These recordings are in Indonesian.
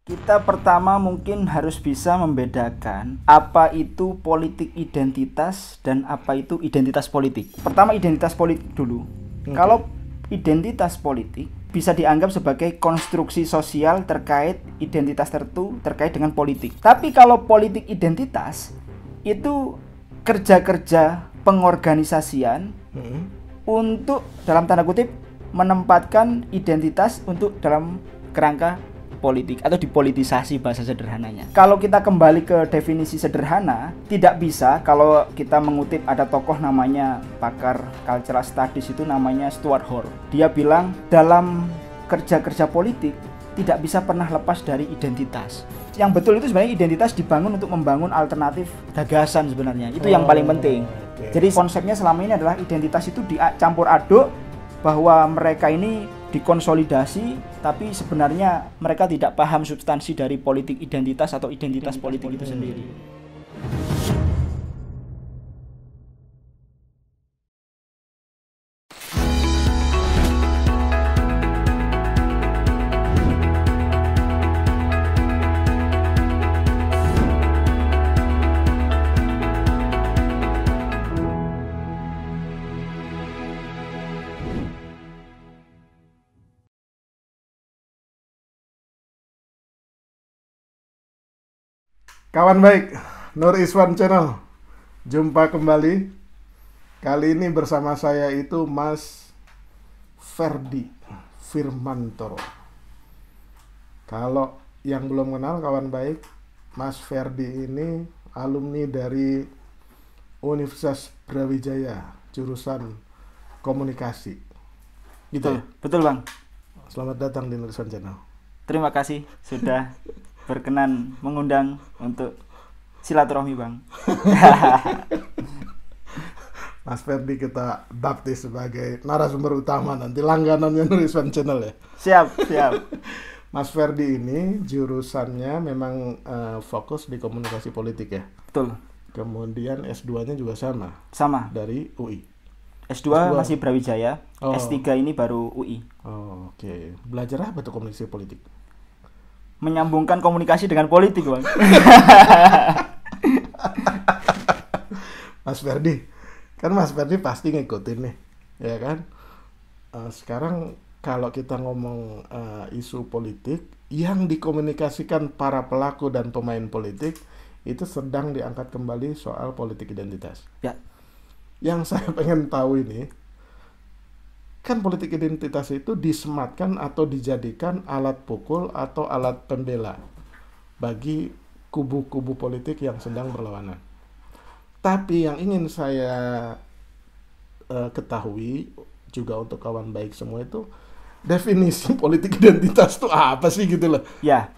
Kita pertama mungkin harus bisa membedakan apa itu politik identitas dan apa itu identitas politik. Pertama identitas politik dulu. Kalau identitas politik bisa dianggap sebagai konstruksi sosial terkait identitas tertentu terkait dengan politik. Tapi kalau politik identitas itu kerja-kerja pengorganisasian untuk dalam tanda kutip menempatkan identitas untuk dalam kerangka politik atau dipolitisasi bahasa sederhananya. Kalau kita kembali ke definisi sederhana, tidak bisa kalau kita mengutip ada tokoh namanya pakar cultural studies itu namanya Stuart Hall. Dia bilang dalam kerja-kerja politik tidak bisa pernah lepas dari identitas. Yang betul itu sebenarnya identitas dibangun untuk membangun alternatif gagasan sebenarnya. Itu yang paling penting. Jadi konsepnya selama ini adalah identitas itu dicampur aduk bahwa mereka ini dikonsolidasi, tapi sebenarnya mereka tidak paham substansi dari politik identitas atau identitas politik itu sendiri. Kawan baik, Nur Iswan Channel, jumpa kembali. Kali ini bersama saya itu Mas Ferdi Firmantoro. Kalau yang belum kenal kawan baik, Mas Ferdi ini alumni dari Universitas Brawijaya, jurusan komunikasi. Gitu ya? Betul Bang. Selamat datang di Nur Iswan Channel. Terima kasih sudah berkenan mengundang untuk silaturahmi Bang. Mas Ferdi kita baptis sebagai narasumber utama nanti langganannya Nur Iswan Channel ya. Siap. Mas Ferdi ini jurusannya memang fokus di komunikasi politik ya. Betul. Kemudian S2-nya juga sama. Sama. Dari UI. S2 masih Brawijaya, Oh. S3 ini baru UI. Oh, oke. Belajar apa tuh komunikasi politik? Menyambungkan komunikasi dengan politik Bang. Mas Ferdi, kan Mas Ferdi pasti ngikutin nih, ya kan? Sekarang kalau kita ngomong isu politik yang dikomunikasikan para pelaku dan pemain politik itu sedang diangkat kembali soal politik identitas. Ya. Yang saya pengen tahu ini, kan politik identitas itu disematkan atau dijadikan alat pukul atau alat pembela bagi kubu-kubu politik yang sedang berlawanan. Tapi yang ingin saya ketahui juga untuk kawan baik semua itu, definisi politik identitas itu apa sih gitu loh. Ya.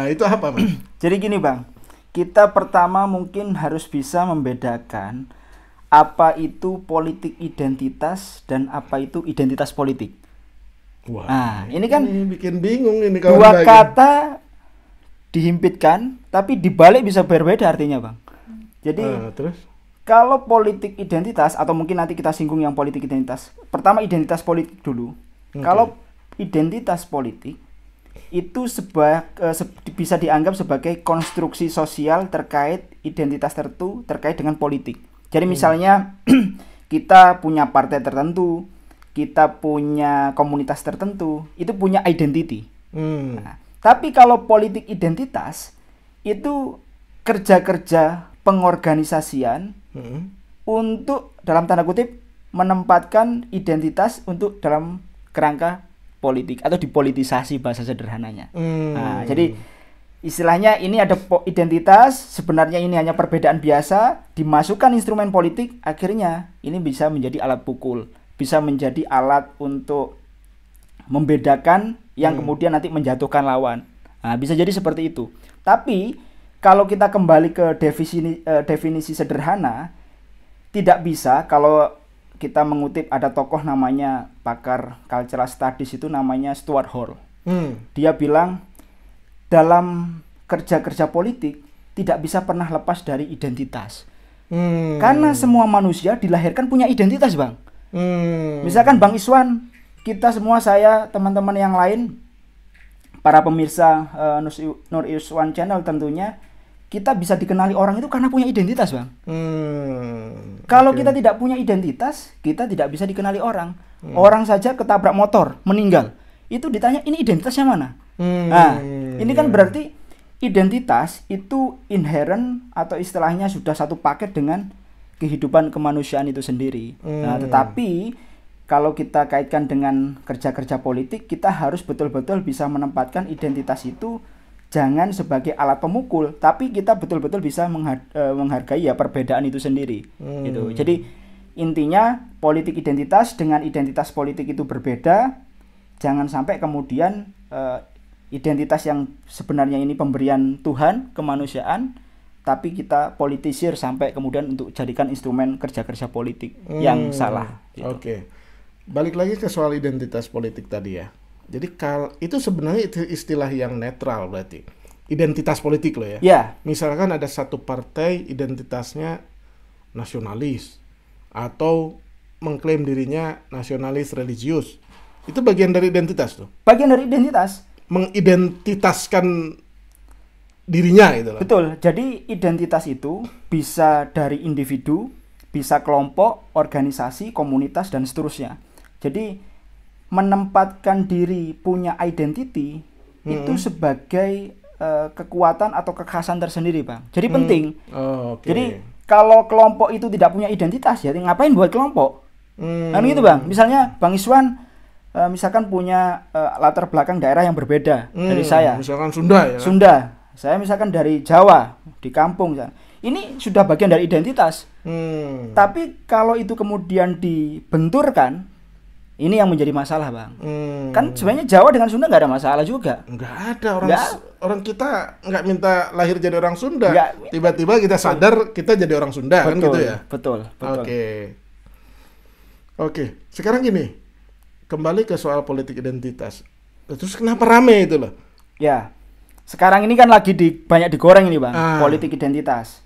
Itu apa Mas? Jadi gini Bang, kita pertama mungkin harus bisa membedakan apa itu politik identitas dan apa itu identitas politik. Wah, nah, ini kan bikin bingung ini kawan dua baik. kata dihimpitkan, tapi dibalik bisa berbeda artinya Bang. Jadi Terus? kalau politik identitas, atau mungkin nanti kita singgung yang politik identitas. Pertama identitas politik dulu. Kalau identitas politik itu bisa dianggap sebagai konstruksi sosial terkait identitas tertentu terkait dengan politik. Jadi misalnya kita punya partai tertentu, kita punya komunitas tertentu, itu punya identity. Nah, tapi kalau politik identitas itu kerja-kerja pengorganisasian untuk dalam tanda kutip menempatkan identitas untuk dalam kerangka politik atau dipolitisasi bahasa sederhananya. Nah, jadi istilahnya ini ada identitas, sebenarnya ini hanya perbedaan biasa, dimasukkan instrumen politik, akhirnya ini bisa menjadi alat pukul, bisa menjadi alat untuk membedakan yang kemudian nanti menjatuhkan lawan. Nah, bisa jadi seperti itu. Tapi kalau kita kembali ke definisi sederhana, tidak bisa kalau kita mengutip ada tokoh namanya pakar cultural studies itu namanya Stuart Hall. Dia bilang dalam kerja-kerja politik tidak bisa pernah lepas dari identitas. Karena semua manusia dilahirkan punya identitas Bang. Misalkan Bang Iswan, kita semua, saya, teman-teman yang lain para pemirsa Nur Iswan Channel tentunya, kita bisa dikenali orang itu karena punya identitas, Bang. Kalau kita tidak punya identitas, kita tidak bisa dikenali orang. Orang saja ketabrak motor, meninggal, itu ditanya ini identitasnya mana? Nah, ini kan berarti identitas itu inherent atau istilahnya sudah satu paket dengan kehidupan kemanusiaan itu sendiri. Nah, tetapi kalau kita kaitkan dengan kerja-kerja politik, kita harus betul-betul bisa menempatkan identitas itu jangan sebagai alat pemukul, tapi kita betul-betul bisa menghargai ya perbedaan itu sendiri. Gitu. Jadi intinya politik identitas dengan identitas politik itu berbeda. Jangan sampai kemudian identitas yang sebenarnya ini pemberian Tuhan kemanusiaan, tapi kita politisir sampai kemudian untuk jadikan instrumen kerja-kerja politik yang salah. Gitu. Oke. Balik lagi ke soal identitas politik tadi ya. Jadi itu sebenarnya istilah yang netral berarti. Identitas politik loh ya. Ya. Misalkan ada satu partai identitasnya nasionalis atau mengklaim dirinya nasionalis religius. Itu bagian dari identitas tuh. Bagian dari identitas. Mengidentitaskan dirinya gitu loh. Betul. Jadi identitas itu bisa dari individu, bisa kelompok, organisasi, komunitas dan seterusnya. Jadi menempatkan diri punya identity itu sebagai kekuatan atau kekhasan tersendiri, Bang. Jadi penting. Okay. Jadi kalau kelompok itu tidak punya identitas, ya ngapain buat kelompok? Kan gitu, Bang. Misalnya Bang Iswan misalkan punya latar belakang daerah yang berbeda dari saya. Misalkan Sunda ya. Sunda. Saya misalkan dari Jawa, di kampung. Ini sudah bagian dari identitas. Tapi kalau itu kemudian dibenturkan, ini yang menjadi masalah, Bang. Kan sebenarnya Jawa dengan Sunda nggak ada masalah juga. Nggak ada orang kita nggak minta lahir jadi orang Sunda. Tiba-tiba kita sadar kita jadi orang Sunda, kan gitu ya. Betul. Oke. Sekarang gini, kembali ke soal politik identitas. Terus kenapa rame itu loh? Ya, sekarang ini kan lagi banyak digoreng ini, Bang, politik identitas.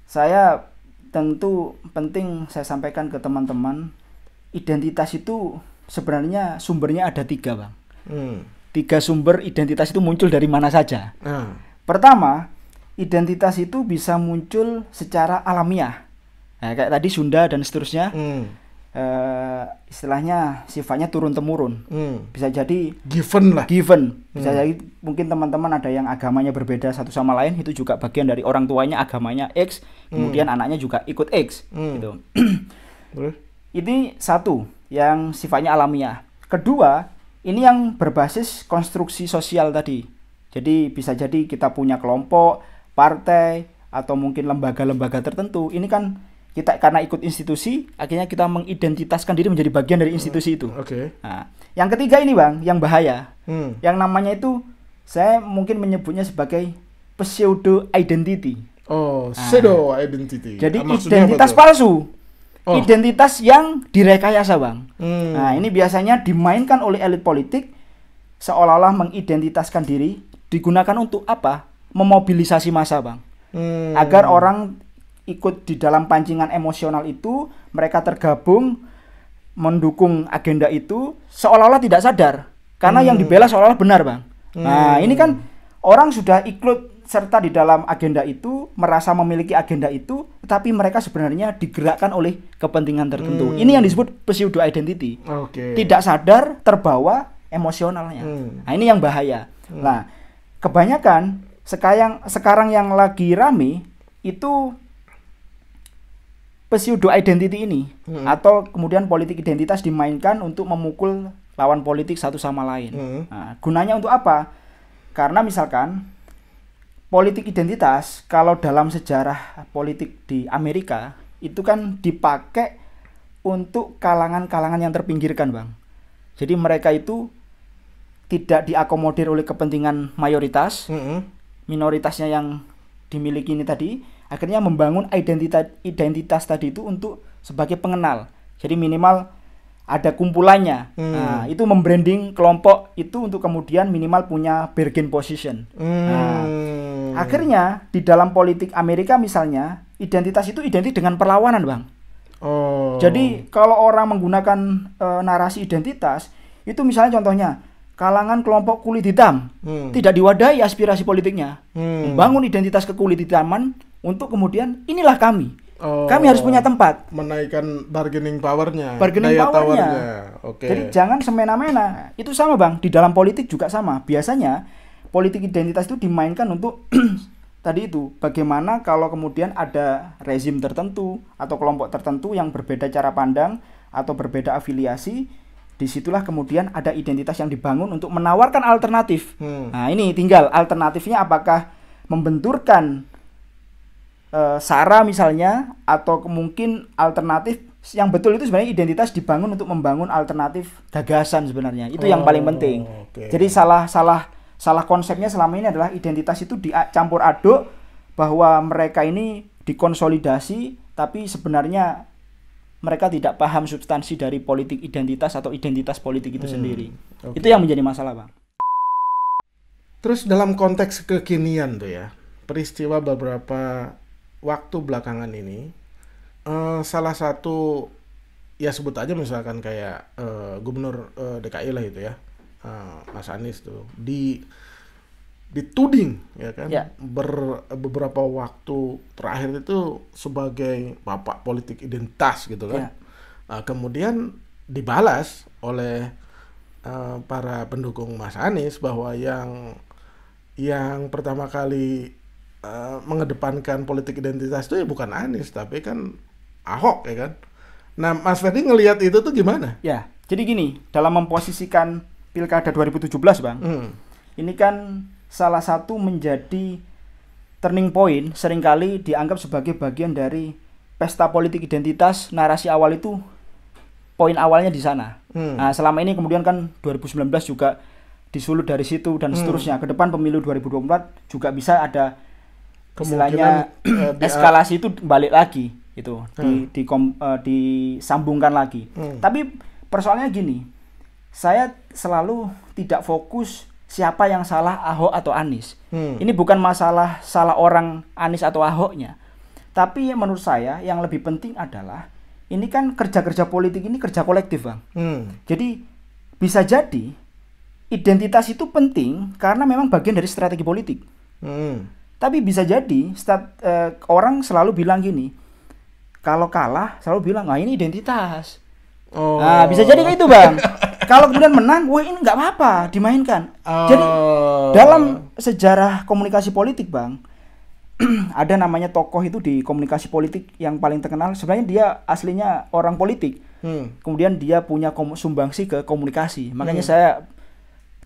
Saya tentu penting saya sampaikan ke teman-teman, identitas itu sebenarnya sumbernya ada 3, Bang. 3 sumber identitas itu muncul dari mana saja. Pertama, identitas itu bisa muncul secara alamiah. Nah, kayak tadi Sunda dan seterusnya. Istilahnya sifatnya turun-temurun. Bisa jadi given lah. Bisa jadi mungkin teman-teman ada yang agamanya berbeda satu sama lain, itu juga bagian dari orang tuanya agamanya X, kemudian anaknya juga ikut X gitu. Ini satu yang sifatnya alamiah. Kedua, ini yang berbasis konstruksi sosial tadi. Jadi bisa jadi kita punya kelompok, partai, atau mungkin lembaga-lembaga tertentu. Ini kan kita karena ikut institusi, akhirnya kita mengidentitaskan diri menjadi bagian dari institusi itu. Nah, yang ketiga ini, Bang, yang bahaya. Yang namanya itu saya mungkin menyebutnya sebagai pseudo identity. Pseudo identity. Jadi identitas palsu. Identitas yang direkayasa, Bang. Nah, ini biasanya dimainkan oleh elit politik seolah-olah mengidentitaskan diri, digunakan untuk apa? Memobilisasi massa, Bang. Agar orang ikut di dalam pancingan emosional itu, mereka tergabung mendukung agenda itu seolah-olah tidak sadar karena yang dibela seolah-olah benar, Bang. Nah, ini kan orang sudah ikut serta di dalam agenda itu, merasa memiliki agenda itu, tetapi mereka sebenarnya digerakkan oleh kepentingan tertentu. Ini yang disebut pseudo identity. Tidak sadar, terbawa emosionalnya. Nah, ini yang bahaya. Nah, kebanyakan sekarang yang lagi rame itu pseudo identity ini atau kemudian politik identitas dimainkan untuk memukul lawan politik satu sama lain. Nah, gunanya untuk apa? Karena misalkan politik identitas kalau dalam sejarah politik di Amerika itu kan dipakai untuk kalangan-kalangan yang terpinggirkan, Bang. Jadi mereka itu tidak diakomodir oleh kepentingan mayoritas, minoritasnya yang dimiliki ini tadi. Akhirnya membangun identitas tadi itu untuk sebagai pengenal. Jadi minimal ada kumpulannya. Nah, itu membranding kelompok itu untuk kemudian minimal punya bargain position. Nah, akhirnya di dalam politik Amerika misalnya, identitas itu identik dengan perlawanan, Bang. Jadi kalau orang menggunakan narasi identitas, itu misalnya contohnya, kalangan kelompok kulit hitam. Tidak diwadahi aspirasi politiknya. Membangun identitas kekulit hitaman untuk kemudian inilah kami. Kami harus punya tempat. Menaikkan bargaining powernya. Daya tawarnya. Oke. Jadi jangan semena-mena. Itu sama Bang, di dalam politik juga sama. Biasanya politik identitas itu dimainkan untuk tadi itu, bagaimana kalau kemudian ada rezim tertentu atau kelompok tertentu yang berbeda cara pandang atau berbeda afiliasi, disitulah kemudian ada identitas yang dibangun untuk menawarkan alternatif. Nah ini tinggal alternatifnya apakah membenturkan SARA misalnya, atau mungkin alternatif yang betul itu sebenarnya identitas dibangun untuk membangun alternatif gagasan sebenarnya. Itu yang paling penting. Jadi salah konsepnya selama ini adalah identitas itu dicampur aduk, bahwa mereka ini dikonsolidasi tapi sebenarnya mereka tidak paham substansi dari politik identitas atau identitas politik itu sendiri. Itu yang menjadi masalah, Bang. Terus dalam konteks kekinian tuh ya, peristiwa beberapa waktu belakangan ini, salah satu ya sebut aja misalkan kayak gubernur DKI lah itu ya, Mas Anies tuh dituding ya kan, beberapa waktu terakhir itu sebagai bapak politik identitas gitu kan. Kemudian dibalas oleh para pendukung Mas Anies bahwa yang pertama kali mengedepankan politik identitas itu ya bukan Anies tapi kan Ahok ya kan. Nah Mas Ferdi ngelihat itu tuh gimana? Ya, jadi gini, dalam memposisikan Pilkada 2017 Bang, ini kan salah satu menjadi turning point, seringkali dianggap sebagai bagian dari pesta politik identitas. Narasi awal itu poin awalnya di sana. Nah, selama ini kemudian kan 2019 juga disulut dari situ dan seterusnya. Ke depan pemilu 2024 juga bisa ada istilahnya eskalasi itu balik lagi itu, disambungkan lagi. Tapi persoalannya gini, saya selalu tidak fokus siapa yang salah, Ahok atau Anies. Ini bukan masalah salah orang Anies atau Ahoknya. Tapi menurut saya yang lebih penting adalah ini kan kerja-kerja politik ini kerja kolektif, Bang. Jadi bisa jadi identitas itu penting karena memang bagian dari strategi politik. Tapi bisa jadi orang selalu bilang gini, kalau kalah selalu bilang, "Ah, ini identitas." Nah, bisa jadi kayak itu, Bang. Kalau kemudian menang, wah ini nggak apa-apa dimainkan. Jadi dalam sejarah komunikasi politik, Bang, ada namanya tokoh itu di komunikasi politik yang paling terkenal. Sebenarnya dia aslinya orang politik. Kemudian dia punya sumbangsi ke komunikasi. Makanya saya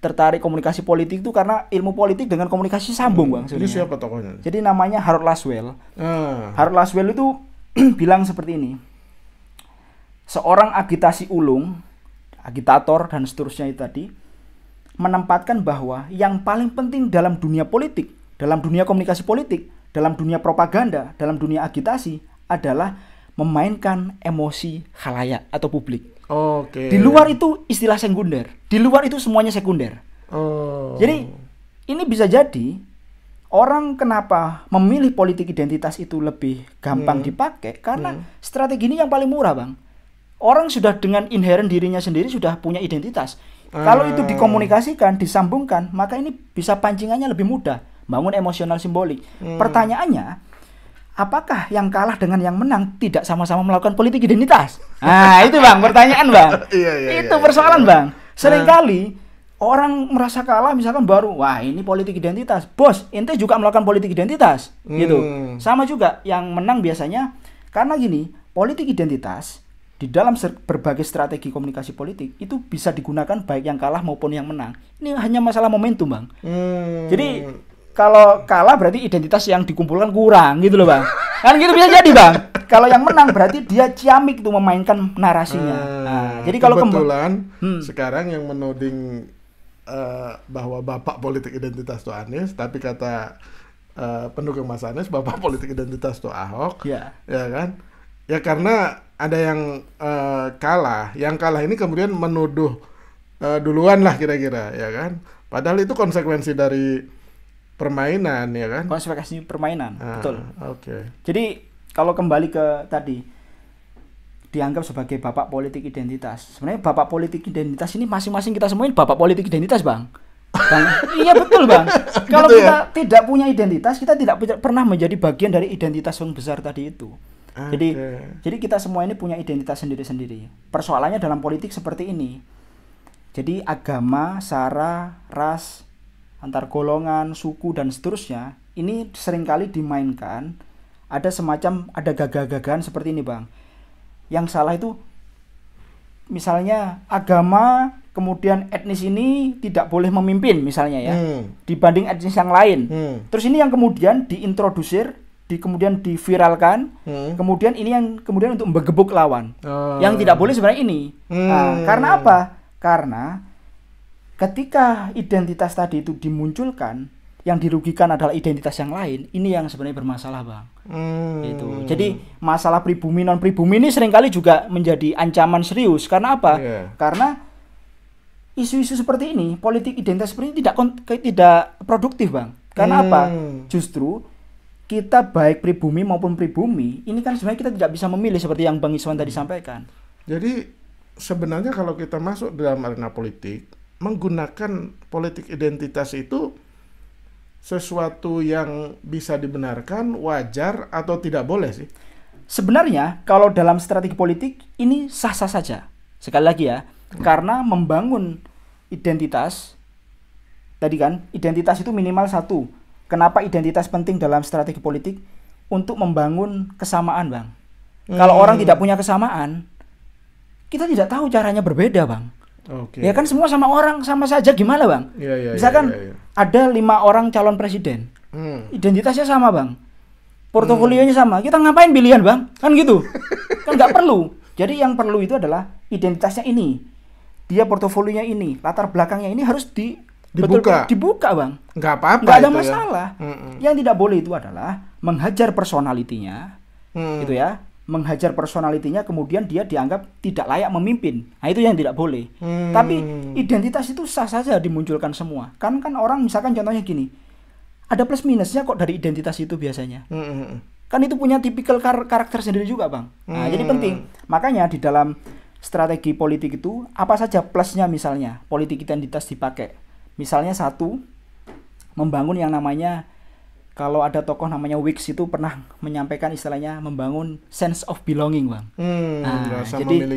tertarik komunikasi politik itu karena ilmu politik dengan komunikasi sambung, Bang. Jadi siapa tokohnya? Jadi namanya Harold Laswell. Harold Laswell itu bilang seperti ini. Seorang agitasi ulung, agitator dan seterusnya itu tadi, menempatkan bahwa yang paling penting dalam dunia politik, dalam dunia komunikasi politik, dalam dunia propaganda, dalam dunia agitasi adalah memainkan emosi khalayak atau publik. Di luar itu istilah sekunder. Di luar itu semuanya sekunder. Jadi ini bisa jadi orang kenapa memilih politik identitas itu lebih gampang dipakai karena strategi ini yang paling murah, Bang. Orang sudah dengan inherent dirinya sendiri sudah punya identitas. Kalau itu dikomunikasikan, disambungkan, maka ini bisa pancingannya lebih mudah, bangun emosional simbolik. Pertanyaannya, apakah yang kalah dengan yang menang tidak sama-sama melakukan politik identitas? Nah, itu Bang, pertanyaan Bang. Itu persoalan Bang. Seringkali orang merasa kalah misalkan baru, wah ini politik identitas. Bos, ente juga melakukan politik identitas. Gitu. Sama juga yang menang biasanya, karena gini, politik identitas di dalam berbagai strategi komunikasi politik itu bisa digunakan baik yang kalah maupun yang menang. Ini hanya masalah momentum, Bang. Jadi kalau kalah berarti identitas yang dikumpulkan kurang gitu loh, Bang. Kan gitu bisa jadi, Bang. Kalau yang menang berarti dia ciamik tuh memainkan narasinya. Jadi kalau kebetulan sekarang yang menuding bahwa bapak politik identitas itu Anies, tapi kata pendukung Mas Anies bapak politik identitas itu Ahok. Ya kan? Ya karena ada yang kalah. Yang kalah ini kemudian menuduh duluan lah kira-kira, ya kan? Padahal itu konsekuensi dari permainan, ya kan? Konsekuensi permainan, betul. Oke. Jadi kalau kembali ke tadi, dianggap sebagai bapak politik identitas. Sebenarnya bapak politik identitas ini masing-masing kita semua ini bapak politik identitas, Bang. Bang, iya betul, Bang. Kalau Gitu kita ya? tidak punya identitas, kita tidak pernah menjadi bagian dari identitas yang besar tadi itu. Jadi kita semua ini punya identitas sendiri-sendiri. Persoalannya dalam politik seperti ini. Jadi agama, sara, ras, antar golongan, suku dan seterusnya ini seringkali dimainkan. Ada gagah-gagahan seperti ini, Bang. Yang salah itu misalnya agama, kemudian etnis ini tidak boleh memimpin misalnya ya, dibanding etnis yang lain. Terus ini yang kemudian diintrodusir, kemudian diviralkan, kemudian ini yang kemudian untuk menggebuk lawan. Yang tidak boleh sebenarnya ini. Nah, karena apa? Karena ketika identitas tadi itu dimunculkan, yang dirugikan adalah identitas yang lain. Ini yang sebenarnya bermasalah, Bang. Itu. Jadi masalah pribumi non pribumi ini seringkali juga menjadi ancaman serius. Karena apa? Karena isu-isu seperti ini, politik identitas seperti ini tidak produktif, Bang. Karena apa? Justru kita baik pribumi maupun pribumi, ini kan sebenarnya kita tidak bisa memilih seperti yang Bang Iswan tadi sampaikan. Jadi sebenarnya kalau kita masuk dalam arena politik, menggunakan politik identitas itu sesuatu yang bisa dibenarkan, wajar, atau tidak boleh sih? Sebenarnya kalau dalam strategi politik ini sah-sah saja. Sekali lagi ya, karena membangun identitas, tadi kan, identitas itu minimal satu. Kenapa identitas penting dalam strategi politik? Untuk membangun kesamaan, Bang. Kalau orang tidak punya kesamaan, kita tidak tahu caranya berbeda, Bang. Ya kan semua sama orang, sama saja, gimana, Bang? Misalkan ada 5 orang calon presiden, identitasnya sama, Bang. Portofolionya sama, kita ngapain pilihan, Bang? Kan gitu. Kan nggak perlu. Jadi yang perlu itu adalah identitasnya ini. Dia portofolionya ini, latar belakangnya ini harus dibuka, Bang. Nggak apa-apa. Nggak ada masalah. Yang tidak boleh itu adalah menghajar personalitinya, gitu ya. Menghajar personalitinya, kemudian dia dianggap tidak layak memimpin. Nah, itu yang tidak boleh. Tapi identitas itu sah saja dimunculkan semua. Kan orang misalkan contohnya gini, ada plus minusnya kok dari identitas itu biasanya. Kan itu punya tipikal karakter sendiri juga, Bang. Nah, jadi penting. Makanya di dalam strategi politik itu apa saja plusnya, misalnya politik identitas dipakai. Misalnya satu, membangun yang namanya, kalau ada tokoh namanya Wicks itu pernah menyampaikan istilahnya membangun sense of belonging, Bang.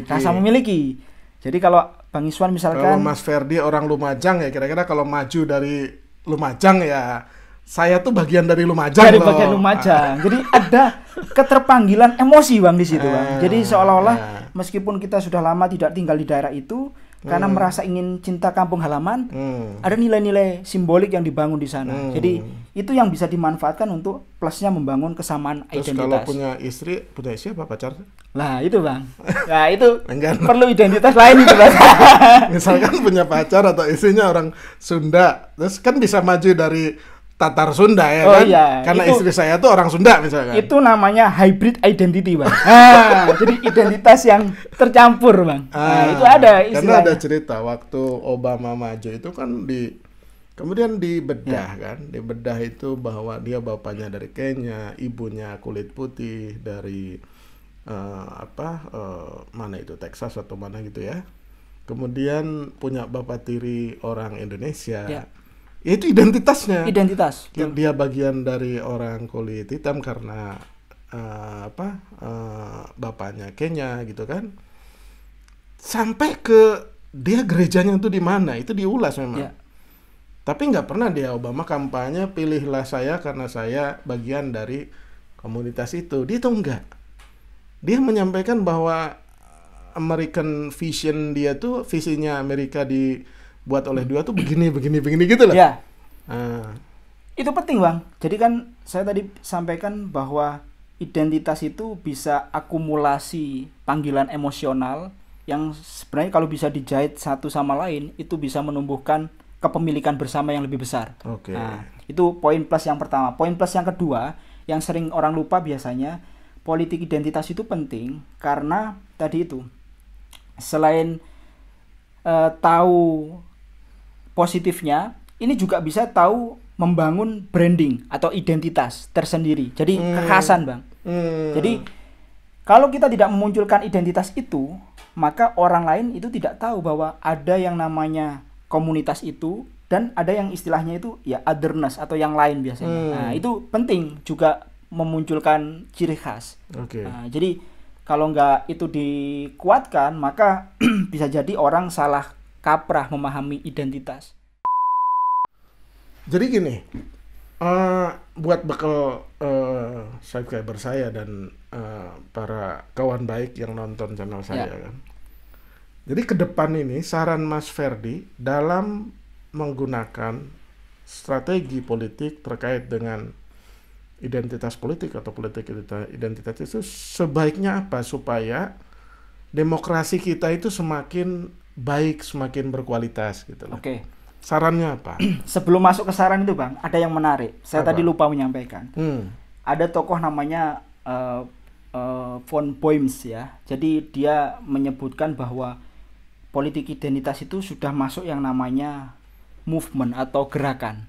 Rasa memiliki. Jadi kalau Bang Iswan misalkan, kalau Mas Ferdi orang Lumajang ya, kira-kira kalau maju dari Lumajang ya, saya tuh bagian dari Lumajang. Dari bagian Lumajang. Jadi ada keterpanggilan emosi, Bang, di situ, Bang. Jadi seolah-olah meskipun kita sudah lama tidak tinggal di daerah itu, karena merasa ingin cinta kampung halaman, ada nilai-nilai simbolik yang dibangun di sana. Jadi itu yang bisa dimanfaatkan untuk plusnya membangun kesamaan terus identitas. Kalau punya istri, punya siapa pacar? Lah itu, Bang. Nah itu perlu identitas lain itu, Bang. Misalkan punya pacar atau istrinya orang Sunda, terus kan bisa maju dari Tatar Sunda ya kan? Iya, karena itu, istri saya tuh orang Sunda misalkan. Itu namanya hybrid identity, Bang. Jadi identitas yang tercampur, Bang. Itu ada istilahnya. Karena ada cerita waktu Obama maju itu kan kemudian dibedah kan, dibedah itu bahwa dia bapaknya dari Kenya, ibunya kulit putih dari mana itu, Texas atau mana gitu ya. Kemudian punya bapak tiri orang Indonesia. Ya. Itu identitasnya. Identitas. Dia bagian dari orang kulit hitam karena bapaknya Kenya gitu kan. Sampai ke dia gerejanya itu di mana, itu diulas memang. Ya. Tapi nggak pernah dia Obama kampanye pilihlah saya karena saya bagian dari komunitas itu. Dia tuh enggak. Dia menyampaikan bahwa American Vision dia tuh, visinya Amerika dibuat oleh dia tuh begini gitu loh. Ya. Itu penting, Bang. Jadi kan saya tadi sampaikan bahwa identitas itu bisa akumulasi panggilan emosional yang sebenarnya kalau bisa dijahit satu sama lain itu bisa menumbuhkan kepemilikan bersama yang lebih besar. Nah, itu poin plus yang pertama. Poin plus yang kedua yang sering orang lupa biasanya, politik identitas itu penting karena tadi itu selain tahu positifnya, ini juga bisa tahu membangun branding atau identitas tersendiri. Jadi kekhasan, Bang. Jadi Kalau kita tidak memunculkan identitas itu, maka orang lain itu tidak tahu bahwa ada yang namanya komunitas itu dan ada yang istilahnya itu ya otherness atau yang lain biasanya. Nah, itu penting juga memunculkan ciri khas. Nah, jadi kalau nggak itu dikuatkan, maka bisa jadi orang salah kaprah memahami identitas. Jadi gini, buat bekal subscriber saya dan para kawan baik yang nonton channel saya kan. Jadi ke depan ini saran Mas Ferdi dalam menggunakan strategi politik terkait dengan identitas politik atau politik identitas itu sebaiknya apa supaya demokrasi kita itu semakin baik, semakin berkualitas gitu loh. Oke. Sarannya apa? Sebelum masuk ke saran itu Bang, ada yang menarik. Saya tadi lupa menyampaikan. Ada tokoh namanya von Boyms ya. Jadi dia menyebutkan bahwa politik identitas itu sudah masuk yang namanya movement atau gerakan.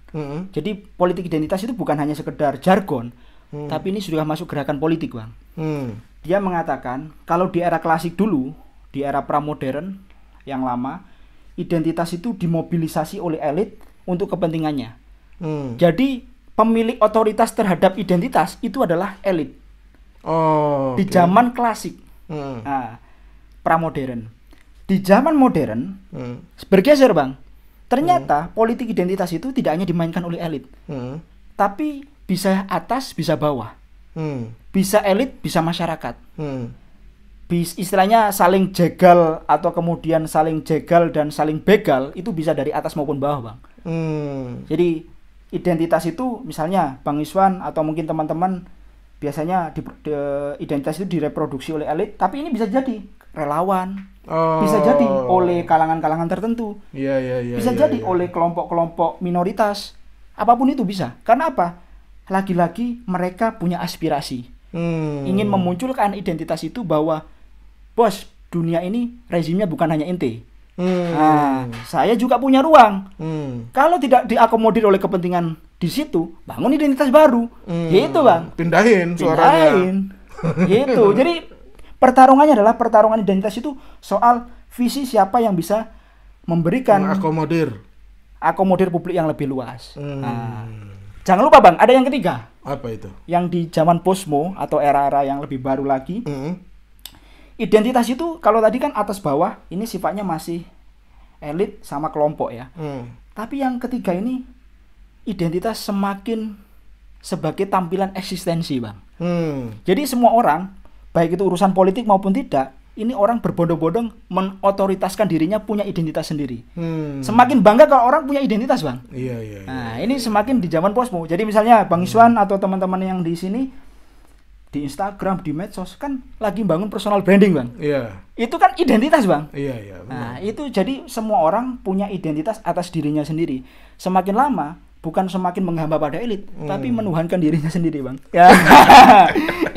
Jadi politik identitas itu bukan hanya sekedar jargon, tapi ini sudah masuk gerakan politik, Bang. Dia mengatakan kalau di era klasik dulu, di era pramodern yang lama, identitas itu dimobilisasi oleh elit untuk kepentingannya. Jadi pemilik otoritas terhadap identitas itu adalah elit. Di zaman klasik, pramodern. Di zaman modern bergeser, Bang. Ternyata politik identitas itu tidak hanya dimainkan oleh elit, tapi bisa atas, bisa bawah, bisa elit, bisa masyarakat. Istilahnya saling jegal atau kemudian saling jegal dan saling begal itu bisa dari atas maupun bawah, Bang. Jadi identitas itu misalnya Bang Iswan atau mungkin teman-teman biasanya identitas itu direproduksi oleh elit, tapi ini bisa jadi relawan. Bisa jadi oleh kalangan-kalangan tertentu. Bisa jadi oleh kelompok-kelompok minoritas. Apapun itu bisa. Karena apa? Lagi-lagi mereka punya aspirasi. Ingin memunculkan identitas itu bahwa bos, dunia ini rezimnya bukan hanya ente. Nah, saya juga punya ruang. Kalau tidak diakomodir oleh kepentingan di situ, bangun identitas baru. Gitu, Bang. Pindahin suaranya. Gitu. Jadi pertarungannya adalah pertarungan identitas itu soal visi siapa yang bisa memberikan akomodir publik yang lebih luas. Nah, jangan lupa Bang, ada yang ketiga. Apa itu? Yang di zaman posmo atau era-era yang lebih baru lagi. Identitas itu kalau tadi kan atas bawah, ini sifatnya masih elit sama kelompok ya. Tapi yang ketiga ini identitas semakin sebagai tampilan eksistensi, Bang. Jadi semua orang, baik itu urusan politik maupun tidak, ini orang berbondong-bondong menotoritaskan dirinya punya identitas sendiri. Semakin bangga kalau orang punya identitas, Bang. Nah, ini semakin di zaman posmo. Jadi misalnya Bang Iswan atau teman-teman yang di sini di Instagram, di medsos kan lagi bangun personal branding, Bang. Itu kan identitas, Bang. Nah, itu jadi semua orang punya identitas atas dirinya sendiri. Semakin lama bukan semakin menghamba pada elit, tapi menuhankan dirinya sendiri, Bang. Ya.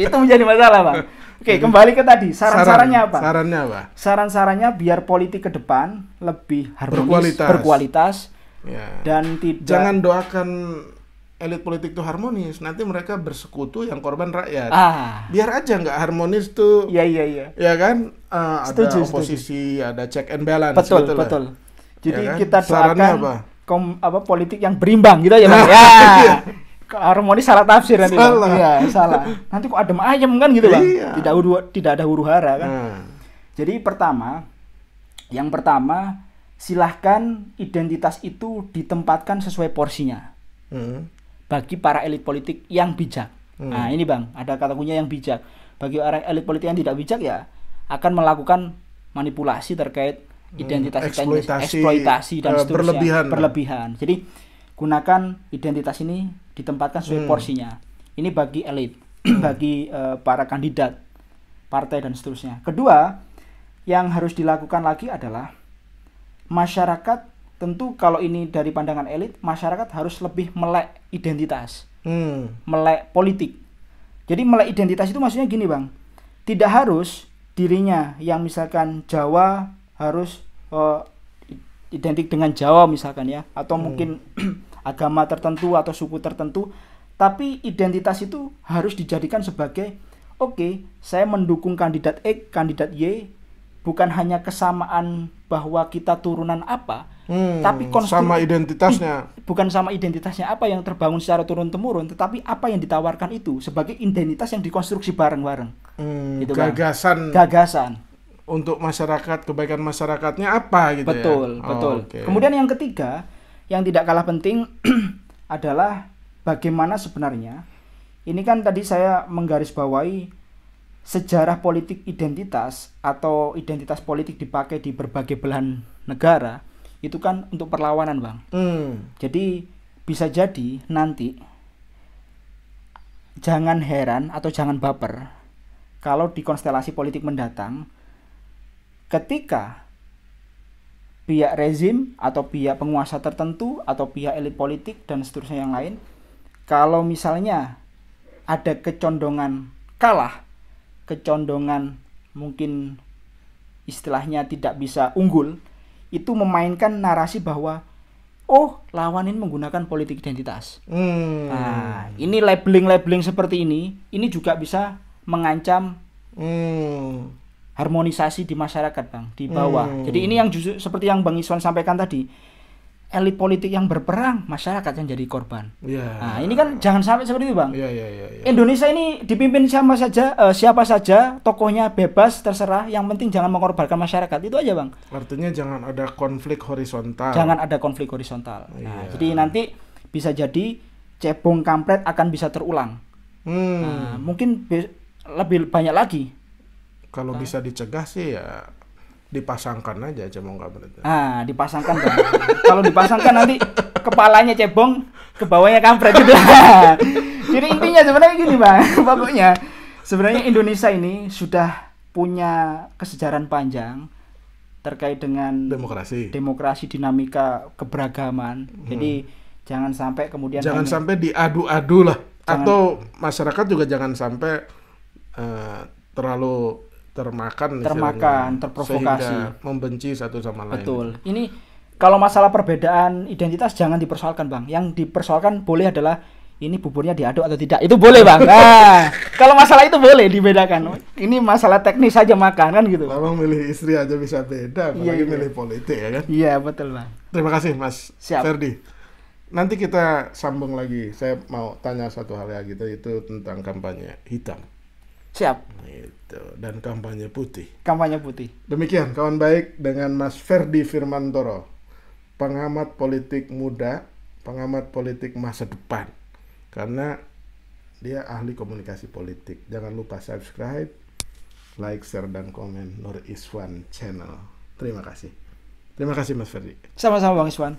Itu menjadi masalah, Bang. Oke, kembali ke tadi. Saran-sarannya apa? Sarannya apa? Saran-sarannya biar politik ke depan lebih harmonis, berkualitas dan tidak. Jangan doakan elit politik itu harmonis. Nanti mereka bersekutu yang korban rakyat. Biar aja nggak harmonis tuh. Iya. Ya kan? Ada oposisi, ada check and balance. Betul. Jadi ya kan? Kita doakan politik yang berimbang gitu ya, Bang. Harmonis salah tafsir nanti. Salah. Nanti kok adem ayem kan gitu, Bang. Tidak ada huru hara kan. Jadi yang pertama silahkan identitas itu ditempatkan sesuai porsinya. Bagi para elit politik yang bijak. Nah, ini Bang, ada kata kuncinya yang bijak. Bagi orang elit politik yang tidak bijak ya akan melakukan manipulasi terkait identitas, eksploitasi dan seterusnya berlebihan. Jadi gunakan identitas ini ditempatkan sesuai porsinya. Ini bagi elit, bagi para kandidat partai dan seterusnya. Kedua, yang harus dilakukan lagi adalah masyarakat, tentu kalau ini dari pandangan elit, masyarakat harus lebih melek identitas, melek politik. Jadi melek identitas itu maksudnya gini, Bang. Tidak harus dirinya yang misalkan Jawa harus identik dengan Jawa misalkan ya, atau mungkin agama tertentu atau suku tertentu, tapi identitas itu harus dijadikan sebagai oke, saya mendukung kandidat X, kandidat Y, bukan hanya kesamaan bahwa kita turunan apa, tapi sama identitasnya. bukan sama identitasnya apa yang terbangun secara turun-temurun, tetapi apa yang ditawarkan itu sebagai identitas yang dikonstruksi bareng-bareng. Gitu, gagasan untuk masyarakat, kebaikan masyarakatnya apa gitu. Betul, ya? betul. Okay. Kemudian yang ketiga, yang tidak kalah penting adalah bagaimana sebenarnya, ini kan tadi saya menggarisbawahi sejarah politik identitas atau identitas politik dipakai di berbagai belahan negara, itu kan untuk perlawanan, Bang. Jadi bisa jadi nanti jangan heran atau jangan baper kalau di konstelasi politik mendatang, ketika pihak rezim atau pihak penguasa tertentu atau pihak elit politik dan seterusnya yang lain, kalau misalnya ada kecondongan kalah, kecondongan mungkin istilahnya tidak bisa unggul, itu memainkan narasi bahwa lawan ini menggunakan politik identitas. Nah, ini labeling seperti ini juga bisa mengancam harmonisasi di masyarakat, Bang, di bawah. Jadi ini yang justru seperti yang Bang Iswan sampaikan tadi, elit politik yang berperang, masyarakat yang jadi korban. Nah, ini kan jangan sampai seperti itu, Bang. Indonesia ini dipimpin siapa saja, tokohnya bebas, terserah, yang penting jangan mengorbankan masyarakat. Itu aja, Bang. Artinya jangan ada konflik horizontal. Nah, jadi nanti bisa jadi cebong kampret akan bisa terulang. Nah, mungkin lebih banyak lagi. Kalau bisa dicegah sih ya dipasangkan aja cebong kampret. Dipasangkan, Bang. Kalau dipasangkan nanti kepalanya cebong, ke bawahnya kampret gitu. Jadi intinya sebenarnya gini, Bang. Pokoknya sebenarnya Indonesia ini sudah punya kesejarahan panjang terkait dengan demokrasi, dinamika keberagaman. Jadi jangan sampai kemudian sampai diadu-adu lah. Atau masyarakat juga jangan sampai terlalu termakan, terprovokasi, sehingga membenci satu sama lain. Betul. Ini kalau masalah perbedaan identitas jangan dipersoalkan, Bang. Yang dipersoalkan boleh adalah ini buburnya diaduk atau tidak. Itu boleh, Bang. Nah, kalau masalah itu boleh dibedakan. Ini masalah teknis saja makan kan gitu. Abang milih istri aja bisa beda, apalagi milih politik ya kan? Iya, betul, Bang. Terima kasih, Mas Siap. Ferdi. Nanti kita sambung lagi. Saya mau tanya satu hal lagi, itu tentang kampanye hitam. Siap. Itu, dan kampanye putih. Demikian kawan baik dengan Mas Ferdi Firmantoro, pengamat politik muda, pengamat politik masa depan. Karena dia ahli komunikasi politik. Jangan lupa subscribe, like, share, dan komen Nur Iswan Channel. Terima kasih. Terima kasih Mas Ferdi. Sama-sama, Bang Iswan.